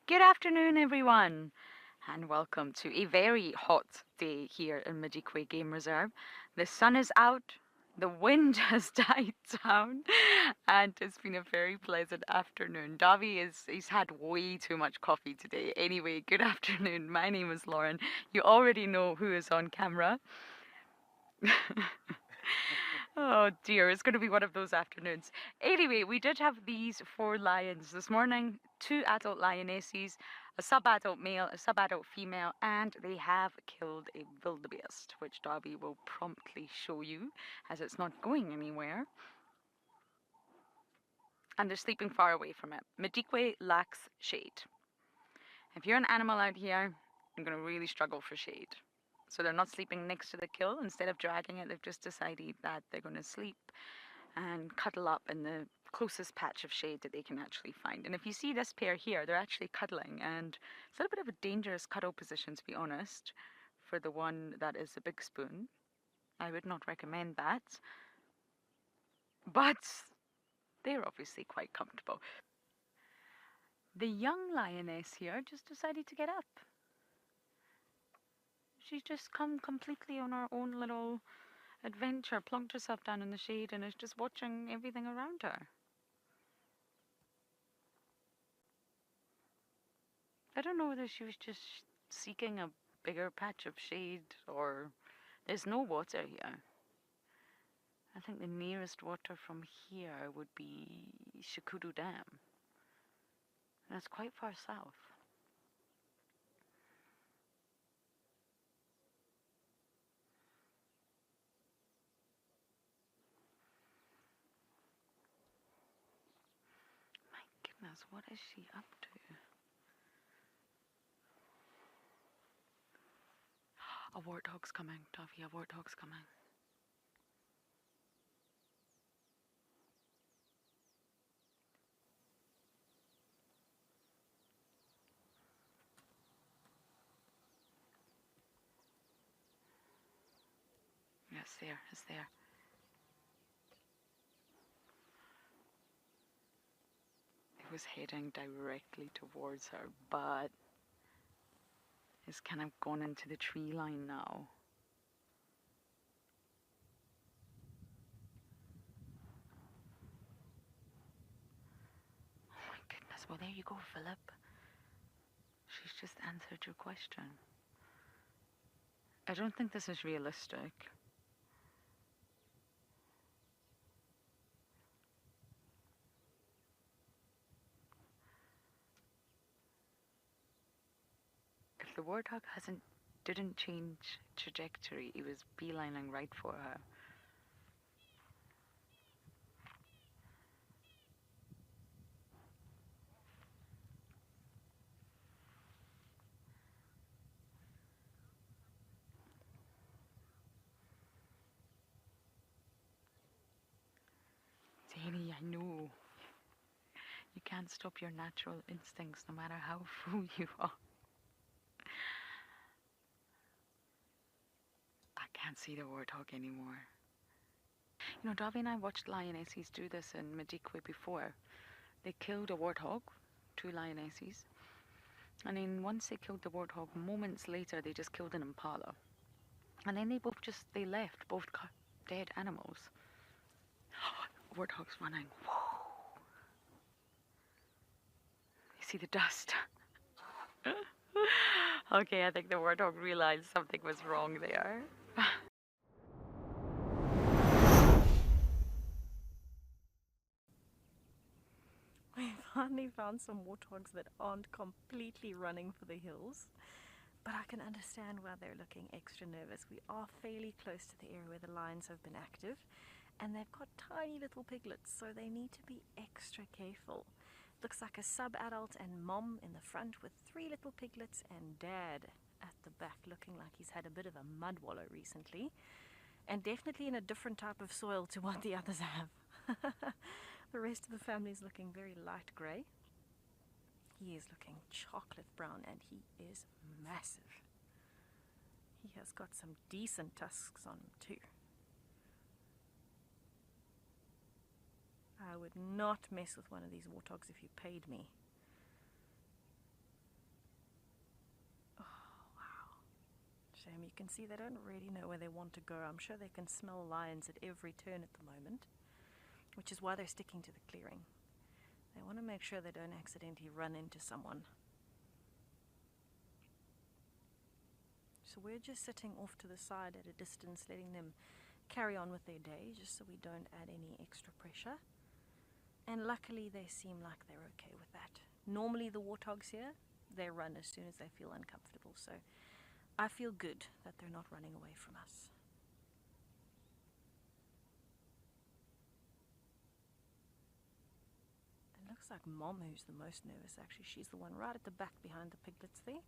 Good afternoon, everyone, and welcome to a very hot day here in Madikwe Game Reserve. The sun is out, the wind has died down, and it's been a very pleasant afternoon. He's had way too much coffee today. Anyway, good afternoon. My name is Lauren. You already know who is on camera. Oh dear, it's going to be one of those afternoons. Anyway, we did have these four lions this morning, two adult lionesses, a sub-adult male, a sub-adult female, and they have killed a wildebeest, which Darby will promptly show you, as it's not going anywhere. And they're sleeping far away from it. Madikwe lacks shade. If you're an animal out here, you're going to really struggle for shade. So they're not sleeping next to the kill. Instead of dragging it, they've just decided that they're going to sleep and cuddle up in the closest patch of shade that they can actually find. And if you see this pair here, they're actually cuddling, and it's a little bit of a dangerous cuddle position, to be honest, for the one that is a big spoon. I would not recommend that, but they're obviously quite comfortable. The young lioness here just decided to get up. She's just come completely on her own little adventure, plunked herself down in the shade, and is just watching everything around her. I don't know whether she was just seeking a bigger patch of shade, or there's no water here. I think the nearest water from here would be Shikudu Dam. That's quite far south. My goodness, what is she up to? A warthog's coming, Duffy, a warthog's coming. It's there, it's there. It was heading directly towards her, but it's kind of gone into the tree line now. Oh my goodness, well there you go, Philip. She's just answered your question. I don't think this is realistic. If the warthog didn't change trajectory, it was beelining right for her. Danny, I know. You can't stop your natural instincts no matter how fool you are. I can't see the warthog anymore. You know, Davi and I watched lionesses do this in Madikwe before. They killed a warthog, two lionesses, and then once they killed the warthog, moments later they just killed an impala. And then they left, both dead animals. Warthog's running. You see the dust? Okay, I think the warthog realized something was wrong there. We finally found some warthogs that aren't completely running for the hills, but I can understand why they're looking extra nervous. We are fairly close to the area where the lions have been active, and they've got tiny little piglets, so they need to be extra careful. Looks like a sub-adult and mom in the front with 3 little piglets, and dad at the back looking like he's had a bit of a mud wallow recently, and definitely in a different type of soil to what the others have. The rest of the family is looking very light grey. He is looking chocolate brown, and he is massive. He has got some decent tusks on him too. I would not mess with one of these warthogs if you paid me. shame. You can see they don't really know where they want to go. I'm sure they can smell lions at every turn at the moment, which is why they're sticking to the clearing. They want to make sure they don't accidentally run into someone. So we're just sitting off to the side at a distance, letting them carry on with their day, just so we don't add any extra pressure. And luckily they seem like they're okay with that. Normally the warthogs here, they run as soon as they feel uncomfortable, so I feel good that they're not running away from us. It looks like Mom who's the most nervous, actually. She's the one right at the back behind the piglets there.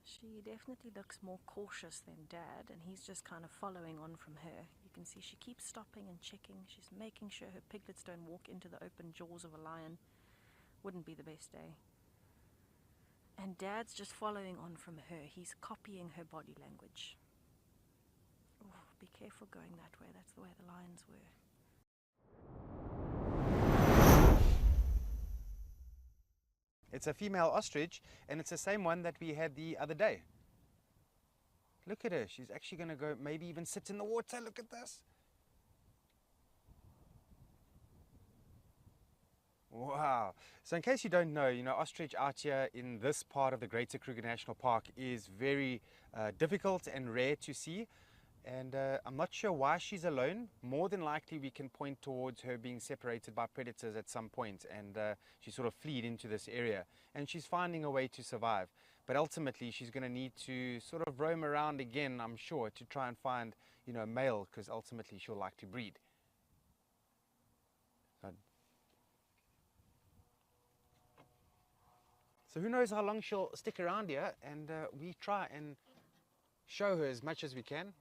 She definitely looks more cautious than Dad, and he's just kind of following on from her. You can see she keeps stopping and checking. She's making sure her piglets don't walk into the open jaws of a lion. Wouldn't be the best day. And Dad's just following on from her. He's copying her body language. Oh, be careful going that way. That's the way the lions were. It's a female ostrich, and it's the same one that we had the other day. Look at her. She's actually going to go maybe even sit in the water. Look at this. Wow. So in case you don't know, ostrich out here in this part of the Greater Kruger National Park is very difficult and rare to see. And I'm not sure why she's alone. More than likely we can point towards her being separated by predators at some point, and she sort of fled into this area. And she's finding a way to survive. But ultimately she's going to need to sort of roam around again, I'm sure, to try and find, a male, because ultimately she'll like to breed. So who knows how long she'll stick around here, and we try and show her as much as we can.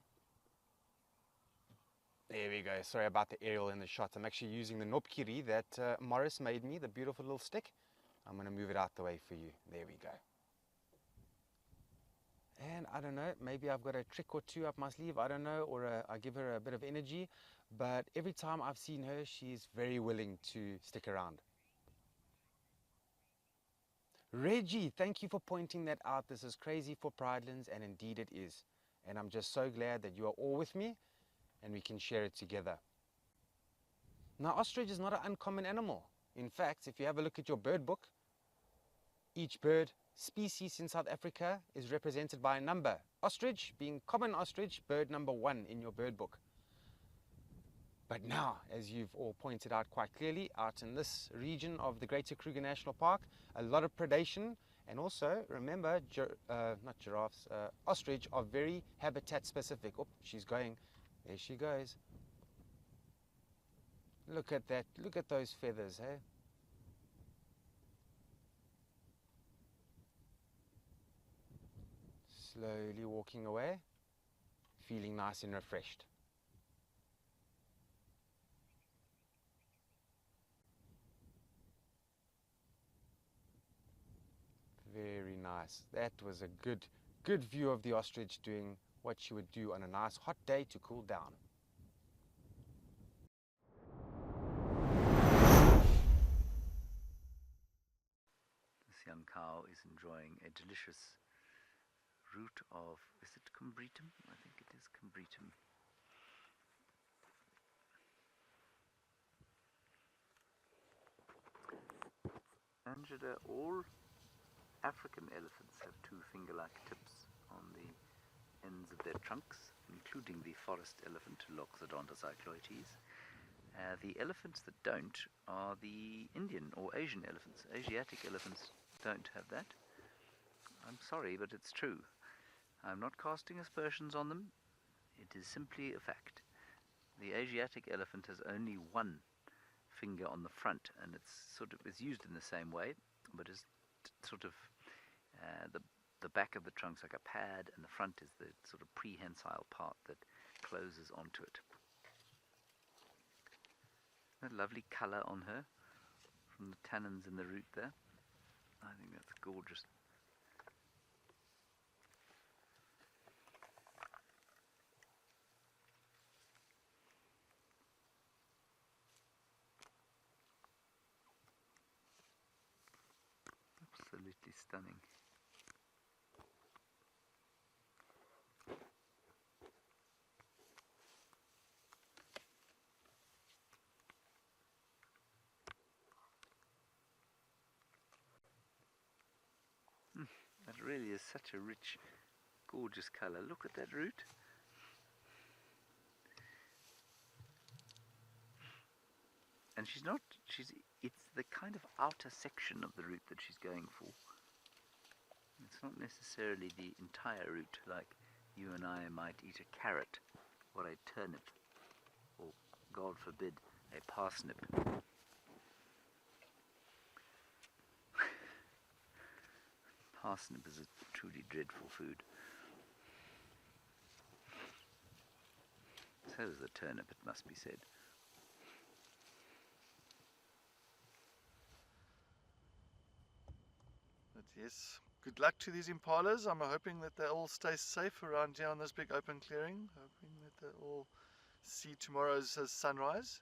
There we go. Sorry about the aerial in the shot. I'm actually using the nopkiri that Morris made me, the beautiful little stick. I'm going to move it out the way for you. There we go. And I don't know, maybe I've got a trick or two up my sleeve, I don't know, or I give her a bit of energy. But every time I've seen her, she's very willing to stick around. Reggie, thank you for pointing that out. This is crazy for Pridelands, and indeed it is. And I'm just so glad that you are all with me and we can share it together. Now, ostrich is not an uncommon animal. In fact, if you have a look at your bird book, each bird species in South Africa is represented by a number. Ostrich being common ostrich, bird number 1 in your bird book. But now, as you've all pointed out quite clearly, out in this region of the Greater Kruger National Park, a lot of predation, and also, remember, not giraffes, ostrich are very habitat specific. Oh, she's going. There she goes. Look at that. Look at those feathers, hey? Slowly walking away, feeling nice and refreshed. Very nice. That was a good view of the ostrich doing what she would do on a nice hot day to cool down. This young cow is enjoying a delicious root of, is it combretum? I think it is combretum. Angela, all African elephants have two finger-like tips on the ends of their trunks, including the forest elephant, Loxodonta cycloides. The elephants that don't are the Indian or Asian elephants. Asiatic elephants don't have that. I'm sorry, but it's true. I'm not casting aspersions on them. It is simply a fact. The Asiatic elephant has only one finger on the front, and it's used in the same way, but it's sort of the back of the trunk's like a pad, and the front is the sort of prehensile part that closes onto it. That lovely colour on her from the tannins in the root there. I think that's gorgeous. Absolutely stunning. really is such a rich, gorgeous colour. Look at that root. And it's the kind of outer section of the root that she's going for. It's not necessarily the entire root, like you and I might eat a carrot or a turnip, or, God forbid, a parsnip. Parsnip is a truly dreadful food. So is the turnip, it must be said. But yes, good luck to these impalas. I'm hoping that they all stay safe around here on this big open clearing. Hoping that they all see tomorrow's sunrise.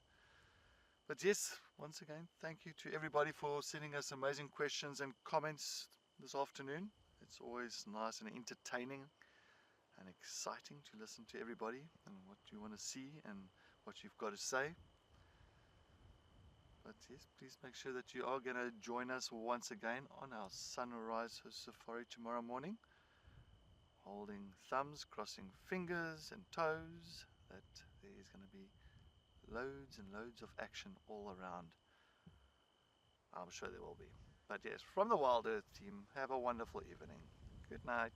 But yes, once again, thank you to everybody for sending us amazing questions and comments this afternoon. It's always nice and entertaining and exciting to listen to everybody and what you want to see and what you've got to say. But yes, please make sure that you are going to join us once again on our sunrise safari tomorrow morning, holding thumbs, crossing fingers and toes, that there is going to be loads and loads of action all around. I'm sure there will be. But yes, from the Wild Earth team, have a wonderful evening. Good night.